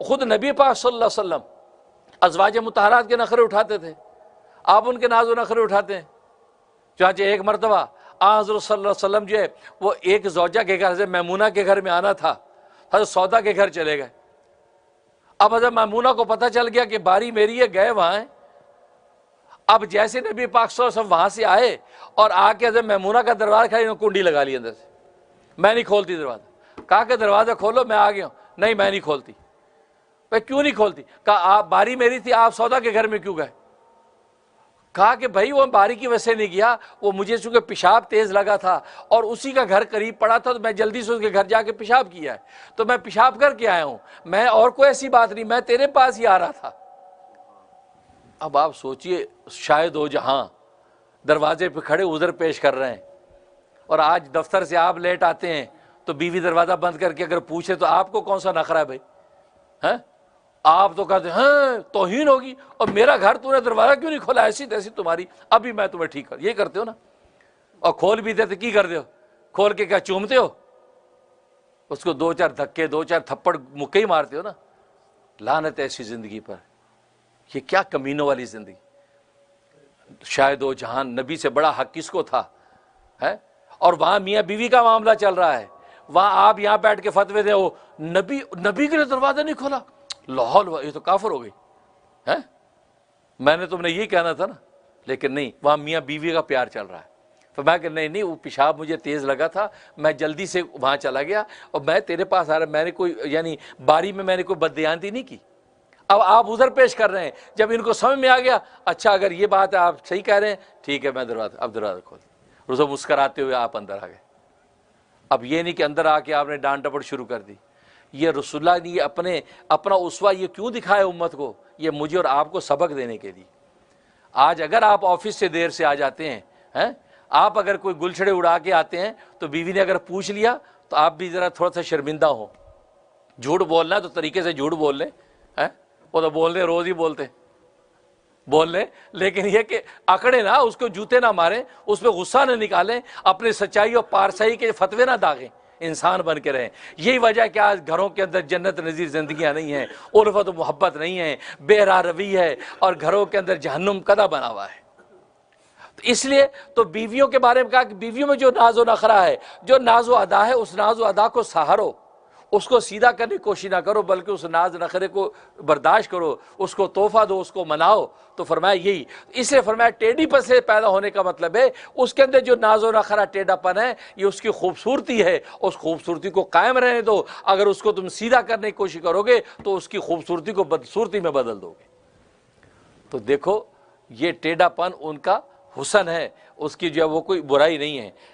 خود نبی پاک صلی اللہ علیہ وسلم ازواج مطہرات کے نخرے اٹھاتے تھے، آپ ان کے ناز و نخرے اٹھاتے ہیں۔ چنانچہ ایک مرتبہ حضرت صلی اللہ علیہ وسلم جو ہے وہ ایک زوجہ کے گھر سے میمونہ کے گھر میں آنا تھا، حضرت سودا کے گھر چلے گئے۔ اب حضرت میمونہ کو پتہ چل گیا کہ باری میری ہے، گئے وہاں ہیں۔ اب جیسے نبی پاک صلی اللہ علیہ وسلم وہاں سے آئے اور آ کے حضرت میمونہ کا دروازہ کھڑا، انہوں نے کنڈی لگا لی اندر سے، میں نہیں کھولتی دروازہ۔ کہا کہ دروازہ کھولو، میں آ گیا ہوں۔ نہیں میں نہیں کھولتی۔ بھائی کیوں نہیں کھولتی؟ کہا آپ باری میری تھی، آپ سودا کے گھر میں کیوں گئے؟ کہا کہ بھائی وہ باری کی وجہ سے نہیں گیا، وہ مجھے چونکہ پیشاب تیز لگا تھا اور اسی کا گھر قریب پڑا تھا تو میں جلدی سے اس کے گھر جا کے پیشاب کیا ہے، تو میں پیشاب کر کے آیا ہوں، میں اور کوئی ایسی بات نہیں، میں تیرے پاس ہی آ رہا تھا۔ اب آپ سوچئے شاید ہو جہاں دروازے پہ کھڑے عذر پیش کر رہے ہیں، اور آج دفتر سے آپ لیٹ آتے ہیں تو بیوی دروازہ بند کر کے اگر پوچھے تو آپ کو کون سا نخرہ ہے بھائی؟ ہیں آپ تو کہتے ہیں ہاں توہین ہوگی، اور میرا گھر تو نے دروازہ کیوں نہیں کھولا، ایسی تیسی تمہاری، ابھی میں تمہیں ٹھیک کر، یہ کرتے ہو نا۔ اور کھول بھی دیتے کی کر دے ہو؟ کھول کے کیا چومتے ہو؟ اس کو دو چار دھکے دو چار تھپڑ مکے ہی مارتے ہو نا۔ لعنت ایسی زندگی پر، یہ کیا کمینوں والی زندگی۔ شاید وہ جہان نبی سے بڑا حق کس کو تھا ہے؟ اور وہاں میاں بیوی کا معاملہ چل رہا ہے، وہاں آپ یہاں بیٹھ کے فتوے دے ہو نبی کے لیے دروازہ نہیں کھولا، لاہور یہ تو کافر ہو گئی ہے۔ میں نے تم نے یہی کہنا تھا نا، لیکن نہیں، وہاں میاں بیوی کا پیار چل رہا ہے۔ فرمایا کہ نہیں وہ پیشاب مجھے تیز لگا تھا، میں جلدی سے وہاں چلا گیا اور میں تیرے پاس آ رہا، میں نے کوئی یعنی باری میں نے کوئی بددیانتی نہیں کی۔ اب آپ عذر پیش کر رہے ہیں، جب ان کو سمجھ میں آ گیا اچھا اگر یہ بات ہے آپ صحیح کہہ رہے ہیں، ٹھیک ہے میں دروازہ کھول دیا، روزہ مسکراتے ہوئے آپ اندر آ گئے۔ اب یہ نہیں کہ اندر آ کے آپ نے ڈانٹ ڈپٹ شروع کر دی۔ یہ رسول اللہ نے یہ اپنا اسوہ یہ کیوں دکھایا امت کو؟ یہ مجھے اور آپ کو سبق دینے کے لیے۔ آج اگر آپ آفس سے دیر سے آ جاتے ہیں، آپ اگر کوئی گلچھڑے اڑا کے آتے ہیں تو بیوی نے اگر پوچھ لیا تو آپ بھی ذرا تھوڑا سا شرمندہ ہو۔ جھوٹ بولنا ہے تو طریقے سے جھوٹ بول لیں، وہ تو بول رہے روز ہی بول لیں، لیکن یہ کہ اکڑے نہ، اس کو جوتے نہ ماریں، اس پہ غصہ نہ نکالیں، اپنے سچائی اور پارسائی کے فتوے نہ داغیں، انسان بن کے رہیں۔ یہی وجہ کہ آج گھروں کے اندر جنت نظیر زندگیاں نہیں ہیں، الفت و محبت نہیں ہے، بے راہ روی ہے، اور گھروں کے اندر جہنم کدا بنا ہوا ہے۔ تو اس لیے تو بیویوں کے بارے میں کہا کہ بیویوں میں جو ناز و نخرہ ہے، جو ناز و ادا ہے، اس ناز و ادا کو سہارو، اس کو سیدھا کرنے کی کوشش نہ کرو، بلکہ اس ناز نخرے کو برداشت کرو، اس کو تحفہ دو، اس کو مناؤ۔ تو فرمایا یہی، اس لیے فرمایا ٹیڑھی پن سے پیدا ہونے کا مطلب ہے اس کے اندر جو ناز و نخرہ ٹیڑھا پن ہے یہ اس کی خوبصورتی ہے، اس خوبصورتی کو قائم رہنے دو۔ اگر اس کو تم سیدھا کرنے کی کوشش کرو گے تو اس کی خوبصورتی کو بدصورتی میں بدل دو گے۔ تو دیکھو یہ ٹیڑھا پن ان کا حسن ہے، اس کی جو ہے وہ کوئی برائی نہیں ہے۔